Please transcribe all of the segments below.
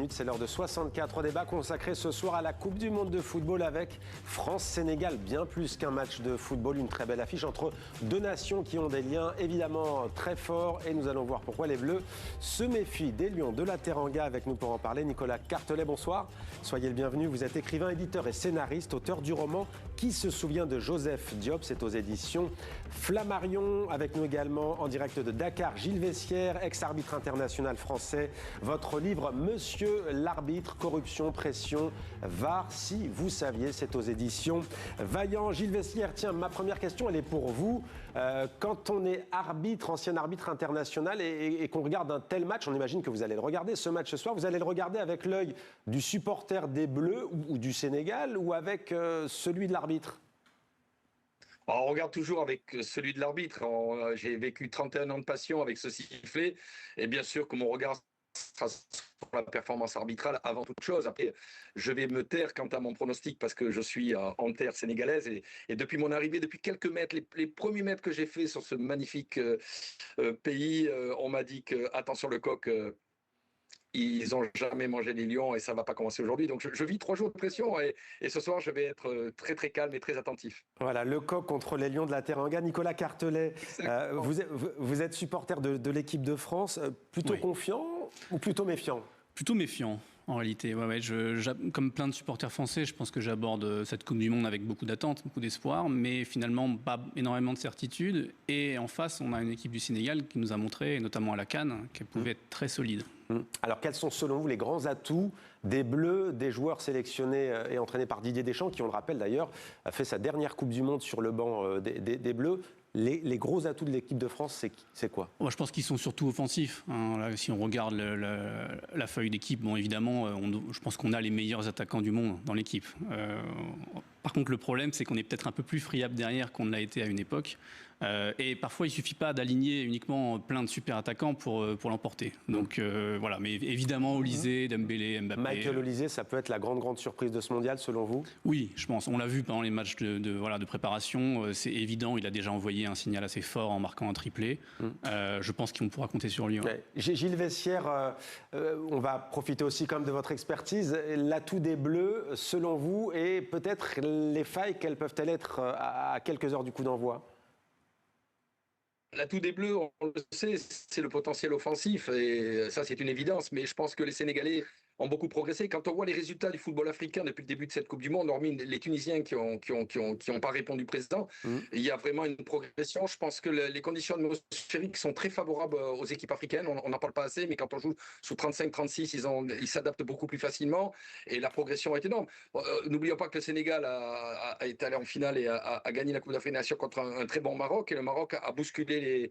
minutes. C'est l'heure de 64 débats consacrés ce soir à la Coupe du Monde de football avec France-Sénégal. Bien plus qu'un match de football, une très belle affiche entre deux nations qui ont des liens évidemment très forts. Et nous allons voir pourquoi les Bleus se méfient des Lions de la Teranga. Avec nous pour en parler, Nicolas Cartelet, bonsoir. Soyez le bienvenu. Vous êtes écrivain, éditeur et scénariste, auteur du roman Qui se souvient de Joseph Diop. C'est aux éditions Flammarion. Avec nous également en direct de Dakar, Gilles Vessière, ex-arbitre international français. Votre livre Monsieur l'arbitre, corruption, pression, VAR, si vous saviez, c'est aux éditions Vaillant. Gilles Vessière, tiens, ma première question, elle est pour vous. Quand on est arbitre, ancien arbitre international et qu'on regarde un tel match, on imagine que vous allez le regarder, ce match ce soir, vous allez le regarder avec l'œil du supporter des Bleus ou du Sénégal ou avec celui de l'arbitre? On regarde toujours avec celui de l'arbitre. J'ai vécu 31 ans de passion avec ce sifflet. Et bien sûr que mon regard sera sur la performance arbitrale avant toute chose. Après, je vais me taire quant à mon pronostic parce que je suis en terre sénégalaise. Et depuis mon arrivée, depuis quelques mètres, les premiers mètres que j'ai fait sur ce magnifique pays, on m'a dit que, attention le coq, ils n'ont jamais mangé les lions et ça ne va pas commencer aujourd'hui. Donc je vis 3 jours de pression et ce soir, je vais être très très calme et très attentif. Voilà, le coq contre les Lions de la Teranga. Nicolas Cartelet, vous êtes supporter de l'équipe de France, plutôt confiant ou plutôt méfiant? Plutôt méfiant, en réalité. Comme plein de supporters français, je pense que j'aborde cette Coupe du Monde avec beaucoup d'attentes, beaucoup d'espoir, mais finalement pas énormément de certitude. Et en face, on a une équipe du Sénégal qui nous a montré, notamment à la CAN, qu'elle pouvait être très solide. Alors, quels sont selon vous les grands atouts des Bleus, des joueurs sélectionnés et entraînés par Didier Deschamps, qui, on le rappelle d'ailleurs, a fait sa dernière Coupe du Monde sur le banc des Bleus? Les gros atouts de l'équipe de France, c'est quoi? Moi, je pense qu'ils sont surtout offensifs. Là, si on regarde la feuille d'équipe, bon, évidemment, je pense qu'on a les meilleurs attaquants du monde dans l'équipe. Par contre, le problème, c'est qu'on est peut-être un peu plus friable derrière qu'on ne l'a été à une époque. Et parfois, il ne suffit pas d'aligner uniquement plein de super attaquants pour l'emporter. Donc voilà, mais évidemment, Olysée, Dembélé, Mbappé. Michael Olysée, ça peut être la grande surprise de ce mondial, selon vous? Oui, je pense. On l'a vu pendant les matchs de préparation. C'est évident, il a déjà envoyé un signal assez fort en marquant un triplé. Je pense qu'on pourra compter sur lui. Ouais. Gilles Vessière, on va profiter aussi comme de votre expertise. L'atout des Bleus, selon vous, et peut-être les failles, quelles peuvent-elles être à quelques heures du coup d'envoi? L'atout des Bleus, on le sait, c'est le potentiel offensif et ça c'est une évidence, mais je pense que les Sénégalais ont beaucoup progressé. Quand on voit les résultats du football africain depuis le début de cette Coupe du Monde, hormis les Tunisiens qui ont pas répondu présent, il y a vraiment une progression. Je pense que les conditions atmosphériques sont très favorables aux équipes africaines. On n'en parle pas assez, mais quand on joue sous 35-36, ils s'adaptent beaucoup plus facilement et la progression est énorme. N'oublions pas que le Sénégal est allé en finale et a gagné la Coupe d'Afrique des Nations contre un très bon Maroc et le Maroc a bousculé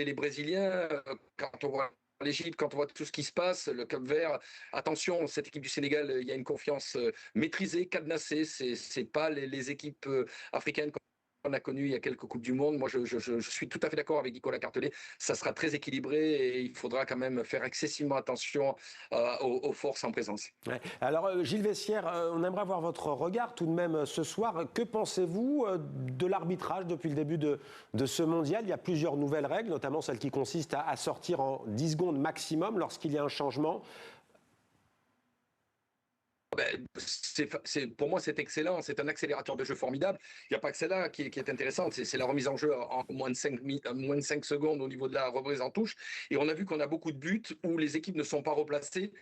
les Brésiliens. Quand on voit l'Égypte, quand on voit tout ce qui se passe, le Cap-Vert, attention, cette équipe du Sénégal, il y a une confiance maîtrisée, cadenassée. C'est pas les équipes africaines qu'on a connues il y a quelques Coupes du Monde. Moi, je suis tout à fait d'accord avec Nicolas Cartelet. Ça sera très équilibré et il faudra quand même faire excessivement attention aux forces en présence. Ouais. Alors, Gilles Vessière, on aimerait avoir votre regard tout de même ce soir. Que pensez-vous de l'arbitrage depuis le début de ce mondial? Il y a plusieurs nouvelles règles, notamment celle qui consiste à sortir en 10 secondes maximum lorsqu'il y a un changement. Pour moi, c'est excellent. C'est un accélérateur de jeu formidable. Il n'y a pas que celle-là qui est intéressante. C'est la remise en jeu en moins de 5 secondes au niveau de la reprise en touche. Et on a vu qu'on a beaucoup de buts où les équipes ne sont pas replacées.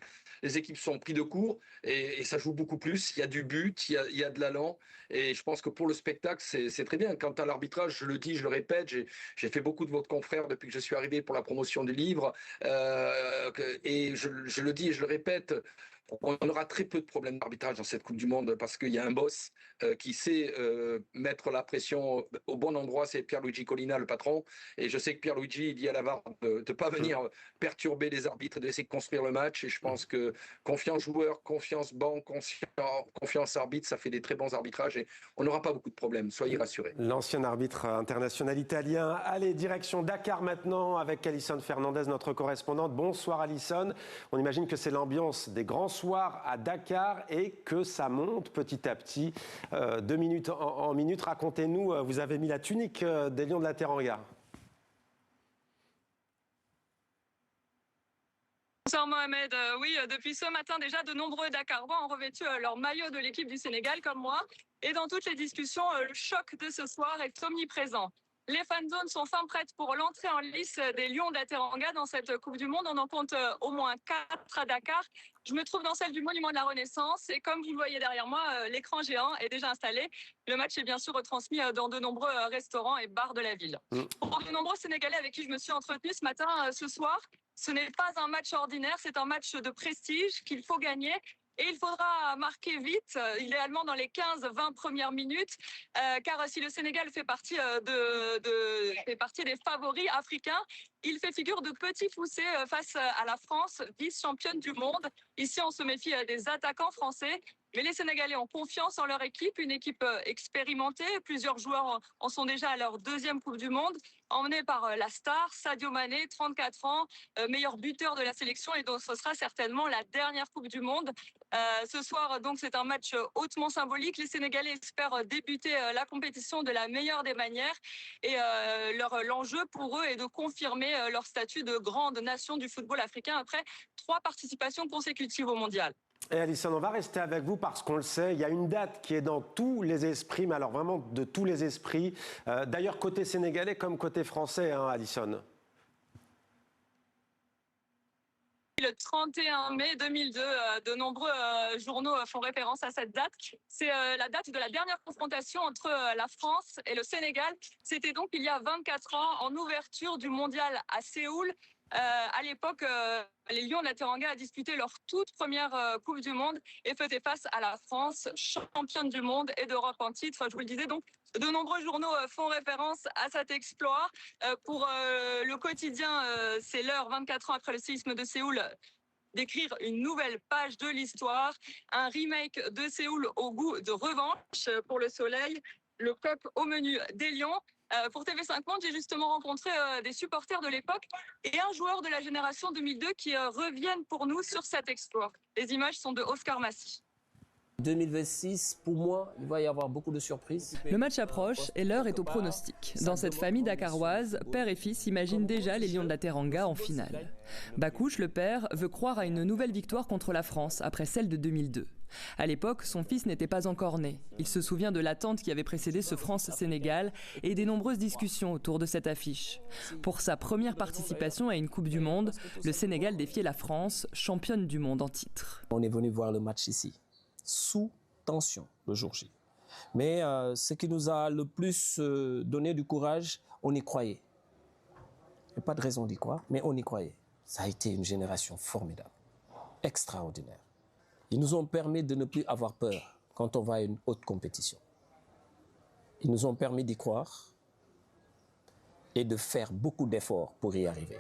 Les équipes sont prises de court et ça joue beaucoup plus. Il y a du but, il y a de l'allant. Et je pense que pour le spectacle, c'est très bien. Quant à l'arbitrage, je le dis, je le répète, j'ai fait beaucoup de votre confrère depuis que je suis arrivé pour la promotion du livre. Et je le dis et je le répète, on aura très peu de problèmes d'arbitrage dans cette Coupe du Monde parce qu'il y a un boss qui sait mettre la pression au bon endroit, c'est Pierluigi Collina, le patron. Et je sais que Pierluigi, il dit à la VAR de ne pas venir perturber les arbitres, d'essayer de construire le match. Et je pense que confiance joueur, confiance banc, confiance arbitre, ça fait des très bons arbitrages et on n'aura pas beaucoup de problèmes, soyez rassurés. L'ancien arbitre international italien. Allez, direction Dakar maintenant avec Alison Fernandez, notre correspondante. Bonsoir Alison. On imagine que c'est l'ambiance des grands soirs à Dakar et que ça monte petit à petit, de minute en minute. Racontez-nous, vous avez mis la tunique des Lions de la Teranga. Bonsoir Mohamed. Oui, depuis ce matin déjà, de nombreux Dakarois ont revêtu leur maillot de l'équipe du Sénégal comme moi. Et dans toutes les discussions, le choc de ce soir est omniprésent. Les fan zones sont fin prêtes pour l'entrée en lice des Lions d'Ateranga dans cette Coupe du Monde. On en compte au moins 4 à Dakar. Je me trouve dans celle du Monument de la Renaissance et comme vous le voyez derrière moi, l'écran géant est déjà installé. Le match est bien sûr retransmis dans de nombreux restaurants et bars de la ville. Pour de nombreux Sénégalais avec qui je me suis entretenue ce matin, ce soir, ce n'est pas un match ordinaire, c'est un match de prestige qu'il faut gagner. Et il faudra marquer vite, idéalement dans les 15-20 premières minutes, car si le Sénégal fait partie, fait partie des favoris africains, il fait figure de petit poussé face à la France, vice-championne du monde. Ici, on se méfie des attaquants français. Mais les Sénégalais ont confiance en leur équipe, une équipe expérimentée. Plusieurs joueurs en sont déjà à leur deuxième Coupe du Monde, emmenés par la star Sadio Mané, 34 ans, meilleur buteur de la sélection, et donc ce sera certainement la dernière Coupe du Monde. Ce soir, donc, c'est un match hautement symbolique. Les Sénégalais espèrent débuter la compétition de la meilleure des manières, et l'enjeu pour eux est de confirmer leur statut de grande nation du football africain après 3 participations consécutives au Mondial. Et Alison, on va rester avec vous parce qu'on le sait, il y a une date qui est dans tous les esprits, mais alors vraiment de tous les esprits. D'ailleurs, côté sénégalais comme côté français, hein, Alison. Le 31 mai 2002, de nombreux journaux font référence à cette date. C'est la date de la dernière confrontation entre la France et le Sénégal. C'était donc il y a 24 ans, en ouverture du mondial à Séoul. À l'époque, les Lions de la Teranga a disputé leur toute première Coupe du Monde et faisaient face à la France, championne du monde et d'Europe en titre. Je vous le disais, donc, de nombreux journaux font référence à cet exploit. Pour le quotidien, c'est l'heure, 24 ans après le séisme de Séoul, d'écrire une nouvelle page de l'histoire. Un remake de Séoul au goût de revanche pour le soleil. Le coq au menu des Lions. Pour TV5 Monde, j'ai justement rencontré des supporters de l'époque et un joueur de la génération 2002 qui reviennent pour nous sur cet exploit. Les images sont de Oscar Massy. 2026, pour moi, il va y avoir beaucoup de surprises. Le match approche et l'heure est au pronostic. Dans cette famille dakaroise, père et fils imaginent déjà les Lions de la Teranga en finale. Bakouche, le père, veut croire à une nouvelle victoire contre la France après celle de 2002. À l'époque, son fils n'était pas encore né. Il se souvient de l'attente qui avait précédé ce France-Sénégal et des nombreuses discussions autour de cette affiche. Pour sa première participation à une Coupe du Monde, le Sénégal défiait la France, championne du monde en titre. On est venu voir le match ici, sous tension le jour J. Mais ce qui nous a le plus donné du courage, on y croyait. Il n'y a pas de raison d'y croire, mais on y croyait. Ça a été une génération formidable, extraordinaire. Ils nous ont permis de ne plus avoir peur quand on va à une haute compétition. Ils nous ont permis d'y croire et de faire beaucoup d'efforts pour y arriver.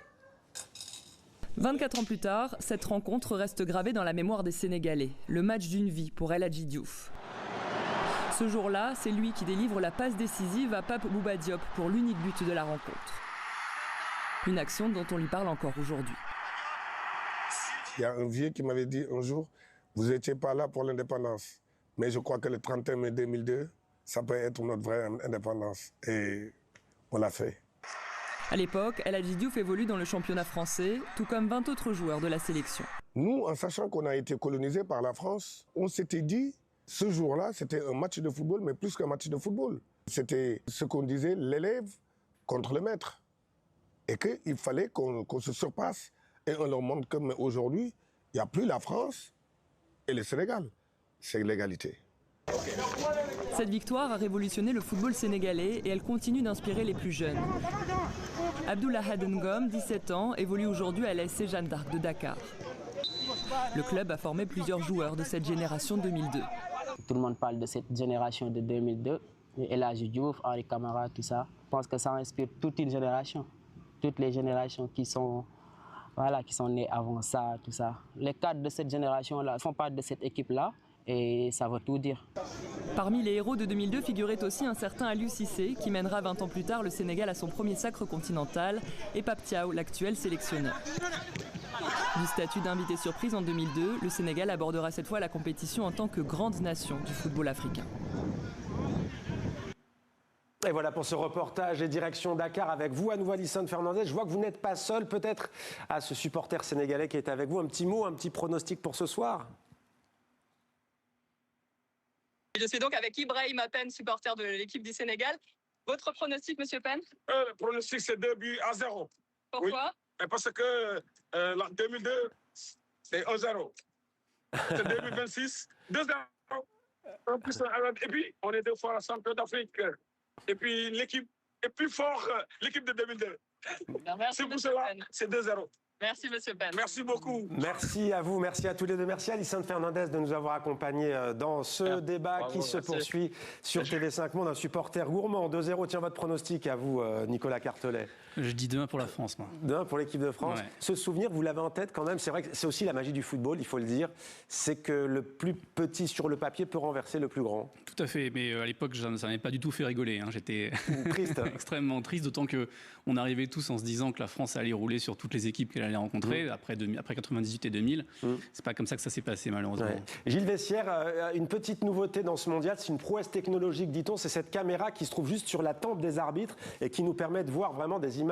24 ans plus tard, cette rencontre reste gravée dans la mémoire des Sénégalais. Le match d'une vie pour El Hadji Diouf. Ce jour-là, c'est lui qui délivre la passe décisive à Pape Bouba Diop pour l'unique but de la rencontre. Une action dont on lui parle encore aujourd'hui. Il y a un vieux qui m'avait dit un jour, vous n'étiez pas là pour l'indépendance, mais je crois que le 31 mai 2002, ça peut être notre vraie indépendance. Et on l'a fait. À l'époque, El Hadji Diouf évolue dans le championnat français, tout comme 20 autres joueurs de la sélection. Nous, en sachant qu'on a été colonisé par la France, on s'était dit, ce jour-là, c'était un match de football, mais plus qu'un match de football. C'était ce qu'on disait, l'élève contre le maître. Et qu'il fallait qu'on se surpasse. Et on leur montre qu'aujourd'hui, il n'y a plus la France et le Sénégal. C'est l'égalité. Cette victoire a révolutionné le football sénégalais et elle continue d'inspirer les plus jeunes. Abdoulaye Ngom, 17 ans, évolue aujourd'hui à l'ASC Jeanne d'Arc de Dakar. Le club a formé plusieurs joueurs de cette génération 2002. Tout le monde parle de cette génération de 2002, El Hadji Diouf, Henri Camara, tout ça. Je pense que ça inspire toute une génération, toutes les générations qui sont nées avant ça, tout ça. Les cadres de cette génération-là font part de cette équipe-là. Et ça veut tout dire. Parmi les héros de 2002 figurait aussi un certain Aliou Cissé qui mènera 20 ans plus tard le Sénégal à son premier sacre continental et Pape Thiaw, l'actuel sélectionneur. Du statut d'invité surprise en 2002, le Sénégal abordera cette fois la compétition en tant que grande nation du football africain. Et voilà pour ce reportage et direction Dakar avec vous à nouveau, Alisson Fernandez. Je vois que vous n'êtes pas seul peut-être à ce supporter sénégalais qui est avec vous. Un petit mot, un petit pronostic pour ce soir? Je suis donc avec Ibrahim Penn, supporter de l'équipe du Sénégal. Votre pronostic, Monsieur Penn? Le pronostic, c'est 2-0. Pourquoi? Oui, parce que l'an 2002, c'est 1-0. C'est 2026, 2-0. En plus, et puis, on est 2 fois champion d'Afrique. Et puis, l'équipe est plus forte, l'équipe de 2002. Merci, C'est pour cela, c'est 2-0. Merci, Monsieur Penn. Merci beaucoup. Merci à vous, merci à tous les deux. Merci à Alisson Fernandez de nous avoir accompagnés dans ce débat qui se poursuit sur TV5 Monde. Un supporter gourmand, 2-0. Tiens, votre pronostic à vous, Nicolas Cartelet. Je dis 2-1 pour la France, moi. 2-1 pour l'équipe de France. Ouais. Ce souvenir, vous l'avez en tête quand même. C'est vrai que c'est aussi la magie du football, il faut le dire. C'est que le plus petit sur le papier peut renverser le plus grand. Tout à fait, mais à l'époque, ça n'avait pas du tout fait rigoler. Hein. J'étais triste, extrêmement triste, d'autant qu'on arrivait tous en se disant que la France allait rouler sur toutes les équipes qu'elle allait rencontrer après 98 et 2000. C'est pas comme ça que ça s'est passé, malheureusement. Ouais. Gilles Vessière, une petite nouveauté dans ce mondial, c'est une prouesse technologique, dit-on, c'est cette caméra qui se trouve juste sur la tempe des arbitres et qui nous permet de voir vraiment des images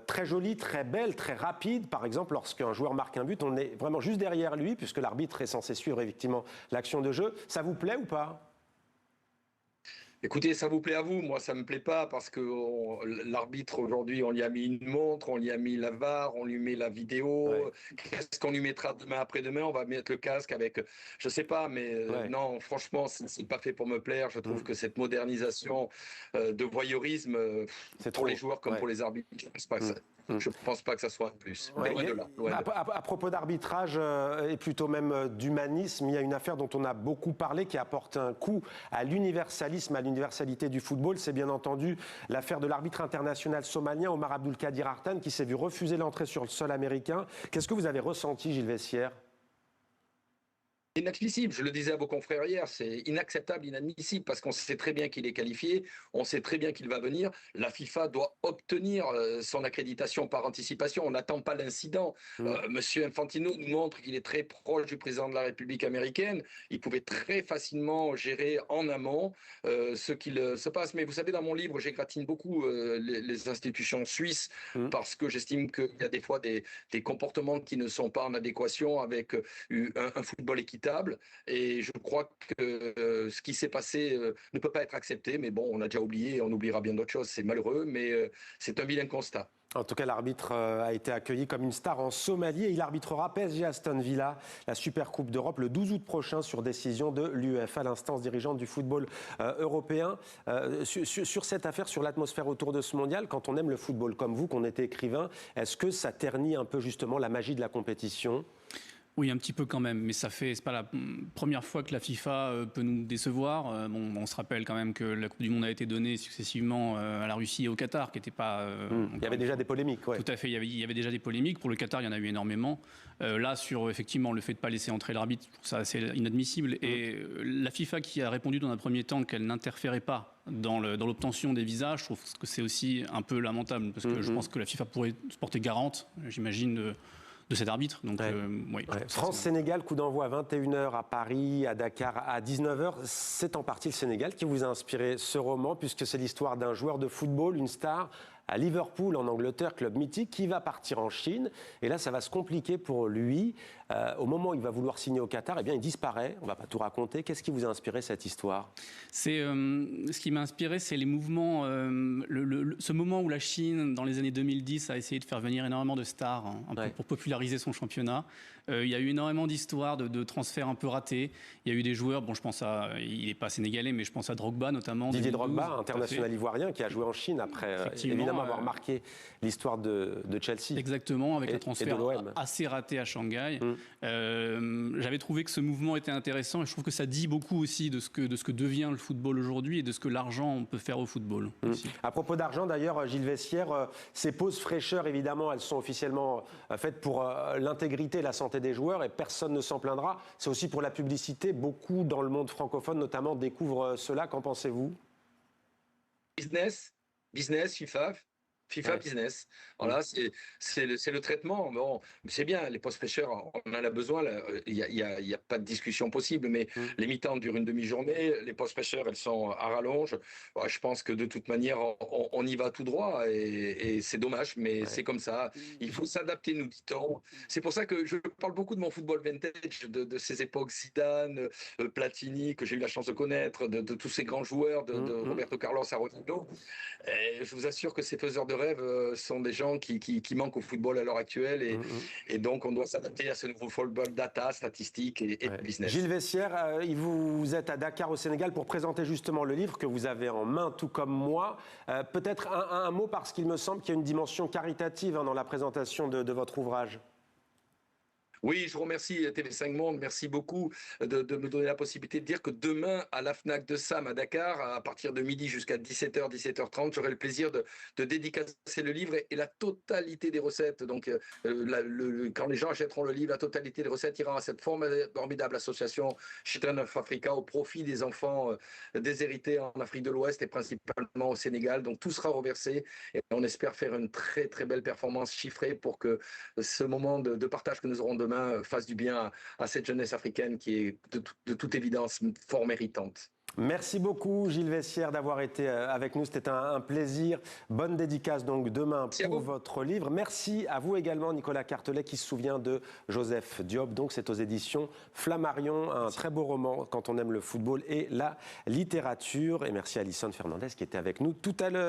très jolies, très belles, très rapides. Par exemple, lorsqu'un joueur marque un but, on est vraiment juste derrière lui, puisque l'arbitre est censé suivre effectivement l'action de jeu. Ça vous plaît ou pas ? Écoutez, ça vous plaît à vous, moi ça me plaît pas parce que l'arbitre aujourd'hui, on lui a mis une montre, on lui a mis la VAR, on lui met la vidéo. Ouais. Qu'est-ce qu'on lui mettra demain après-demain? On va mettre le casque avec, je sais pas, mais non, franchement, c'est pas fait pour me plaire. Je trouve que cette modernisation de voyeurisme, c'est pour les joueurs comme pour les arbitres, je pense pas que ça soit un plus. Ouais, à propos d'arbitrage et plutôt même d'humanisme, il y a une affaire dont on a beaucoup parlé qui apporte un coup à l'universalisme, à l'universalité du football. C'est bien entendu l'affaire de l'arbitre international somalien Omar Abdulkadir Artan qui s'est vu refuser l'entrée sur le sol américain. Qu'est-ce que vous avez ressenti, Gilles Vessière ? Inadmissible, je le disais à vos confrères hier, c'est inacceptable, inadmissible, parce qu'on sait très bien qu'il est qualifié, on sait très bien qu'il va venir. La FIFA doit obtenir son accréditation par anticipation, on n'attend pas l'incident. Monsieur Infantino nous montre qu'il est très proche du président de la République américaine, il pouvait très facilement gérer en amont ce qu'il se passe. Mais vous savez, dans mon livre, j'égratine beaucoup les institutions suisses, parce que j'estime qu'il y a des fois des comportements qui ne sont pas en adéquation avec un football équitable. Et je crois que ce qui s'est passé ne peut pas être accepté, mais bon, on a déjà oublié, on oubliera bien d'autres choses, c'est malheureux, mais c'est un vilain constat. En tout cas, l'arbitre a été accueilli comme une star en Somalie et il arbitrera PSG Aston Villa, la Super Coupe d'Europe, le 12 août prochain sur décision de l'UEFA, l'instance dirigeante du football européen. Sur cette affaire, sur l'atmosphère autour de ce mondial, quand on aime le football comme vous, qu'on était écrivain, est-ce que ça ternit un peu justement la magie de la compétition ? Oui, un petit peu quand même, mais c'est pas la première fois que la FIFA peut nous décevoir. On se rappelle quand même que la Coupe du Monde a été donnée successivement à la Russie et au Qatar, qui n'était pas... il y avait déjà des polémiques, ouais. Tout à fait, il y avait déjà des polémiques. Pour le Qatar, il y en a eu énormément. Là, sur effectivement le fait de ne pas laisser entrer l'arbitre, je trouve ça assez inadmissible. Et la FIFA qui a répondu dans un premier temps qu'elle n'interférait pas dans l'obtention des visas, je trouve que c'est aussi un peu lamentable, parce que je pense que la FIFA pourrait se porter garante, j'imagine, de cet arbitre. Donc, France-Sénégal, coup d'envoi à 21h à Paris, à Dakar à 19h. C'est en partie le Sénégal qui vous a inspiré ce roman, puisque c'est l'histoire d'un joueur de football, une star, à Liverpool, en Angleterre, club mythique, qui va partir en Chine. Et là, ça va se compliquer pour lui. Au moment où il va vouloir signer au Qatar, eh bien, il disparaît. On ne va pas tout raconter. Qu'est-ce qui vous a inspiré cette histoire ? Ce qui m'a inspiré, c'est les mouvements, ce moment où la Chine, dans les années 2010, a essayé de faire venir énormément de stars peu pour populariser son championnat. Il y a eu énormément d'histoires de transferts un peu ratés. Il y a eu des joueurs, bon, je pense il n'est pas sénégalais, mais je pense à Drogba notamment. Didier Drogba, international ivoirien, qui a joué en Chine après évidemment avoir marqué l'histoire de Chelsea. Exactement, avec un transfert assez raté à Shanghai. J'avais trouvé que ce mouvement était intéressant et je trouve que ça dit beaucoup aussi de ce que devient le football aujourd'hui et de ce que l'argent peut faire au football. À propos d'argent, d'ailleurs, Gilles Vessière, ces pauses fraîcheurs, évidemment, elles sont officiellement faites pour l'intégrité, la santé des joueurs et personne ne s'en plaindra. C'est aussi pour la publicité. Beaucoup dans le monde francophone, notamment, découvrent cela. Qu'en pensez-vous ? Business, FIFA. FIFA Ouais. Business. Voilà, c'est le traitement. Bon, c'est bien, les post-pressures, on en a besoin. Il n'y a pas de discussion possible, mais les mi-temps durent une demi-journée. Les post-pressures, elles sont à rallonge. Ouais, je pense que de toute manière, on y va tout droit et c'est dommage, mais c'est comme ça. Il faut s'adapter, nous dit-on. C'est pour ça que je parle beaucoup de mon football vintage, de ces époques Zidane, Platini, que j'ai eu la chance de connaître, de tous ces grands joueurs, de Roberto Carlos à Ronaldo. Et je vous assure que ces faiseurs de rêve sont des gens qui manquent au football à l'heure actuelle et donc on doit s'adapter à ce nouveau football data, statistique et business. Gilles Vessière, vous êtes à Dakar au Sénégal pour présenter justement le livre que vous avez en main, tout comme moi. Peut-être un mot parce qu'il me semble qu'il y a une dimension caritative dans la présentation de votre ouvrage. Oui, je vous remercie TV5 Monde, merci beaucoup de me donner la possibilité de dire que demain à la FNAC de Sam à Dakar, à partir de midi jusqu'à 17h, 17h30, j'aurai le plaisir de dédicacer le livre et la totalité des recettes. Donc quand les gens achèteront le livre, la totalité des recettes ira à cette formidable association Children of Africa au profit des enfants déshérités en Afrique de l'Ouest et principalement au Sénégal. Donc tout sera reversé et on espère faire une très très belle performance chiffrée pour que ce moment de partage que nous aurons demain fasse du bien à cette jeunesse africaine qui est de toute évidence fort méritante. Merci beaucoup Gilles Vessière d'avoir été avec nous, c'était un plaisir. Bonne dédicace donc demain pour votre livre. Merci à vous également Nicolas Cartelet qui se souvient de Joseph Diop. Donc c'est aux éditions Flammarion, un très beau roman quand on aime le football et la littérature. Et merci à Alison Fernandez qui était avec nous tout à l'heure.